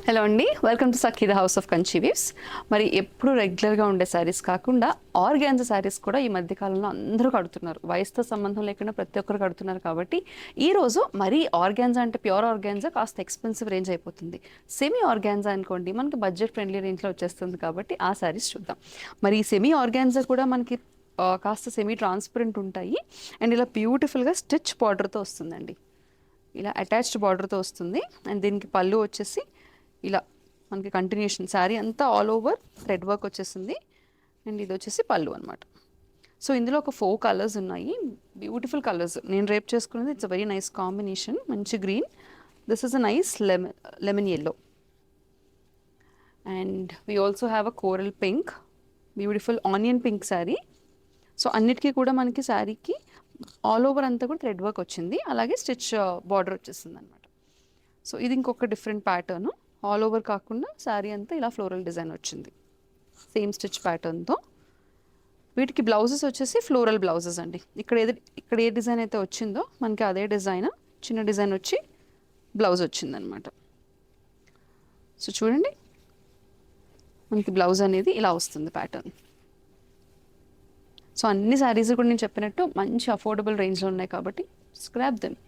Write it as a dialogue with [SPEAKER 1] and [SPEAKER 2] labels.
[SPEAKER 1] Hello అండి, welcome to Sakhi the house of Kanchi weaves. మరి ఎప్పుడు రెగ్యులర్గా ఉండే శారీస్ కాకుండా ఆర్గాన్జా శారీస్ కూడా ఈ మధ్య కాలంలో అందరూ కడుతున్నారు. వయసుతో సంబంధం లేకుండా ప్రతి ఒక్కరు కడుతున్నారు. కాబట్టి ఈ రోజు మరీ ఆర్గాన్జా అంటే ప్యూర్ ఆర్గాన్జా కాస్త ఎక్స్పెన్సివ్ రేంజ్ అయిపోతుంది. సెమీ ఆర్గాన్జా అనుకోండి మనకి బడ్జెట్ ఫ్రెండ్లీ రేంజ్లో వచ్చేస్తుంది. కాబట్టి ఆ శారీస్ చూద్దాం. మరి ఈ సెమీ ఆర్గాన్జా కూడా మనకి కాస్త సెమీ ట్రాన్స్పరెంట్ ఉంటాయి. అండ్ ఇలా బ్యూటిఫుల్గా స్టిచ్ బార్డర్తో వస్తుందండి. ఇలా అటాచ్డ్ బార్డర్తో వస్తుంది. అండ్ దీనికి పళ్ళు వచ్చేసి ఇలా మనకి కంటిన్యూషన్ శారీ అంతా ఆల్ ఓవర్ థ్రెడ్ వర్క్ వచ్చేసింది. అండ్ ఇది వచ్చేసి పళ్ళు అనమాట. సో ఇందులో ఒక 4 కలర్స్ ఉన్నాయి, బ్యూటిఫుల్ కలర్స్. నేను రేప్ చేసుకున్నది it's a very nice combination. మంచి green, this is a nice lemon yellow, and we also have a coral pink, beautiful onion pink sari. So అన్నిటికీ కూడా మనకి శారీకి ఆల్ ఓవర్ అంతా కూడా థ్రెడ్ వర్క్ వచ్చింది. అలాగే స్టిచ్ బార్డర్ వచ్చేసింది అనమాట. సో ఇది ఇంకొక డిఫరెంట్ ప్యాటర్న్. ఆల్ ఓవర్ కాకుండా శారీ అంతా ఇలా ఫ్లోరల్ డిజైన్ వచ్చింది సేమ్ స్టిచ్ ప్యాటర్న్తో. వీటికి బ్లౌజెస్ వచ్చేసి ఫ్లోరల్ బ్లౌజెస్ అండి. ఇక్కడ ఏ డిజైన్ అయితే వచ్చిందో మనకి అదే డిజైన్, చిన్న డిజైన్ వచ్చి బ్లౌజ్ వచ్చిందనమాట. సో చూడండి, మనకి బ్లౌజ్ అనేది ఇలా వస్తుంది ప్యాటర్న్. సో అన్ని శారీస్ కూడా నేను చెప్పినట్టు మంచి అఫోర్డబుల్ రేంజ్లో ఉన్నాయి కాబట్టి స్క్రాప్ దెమ్.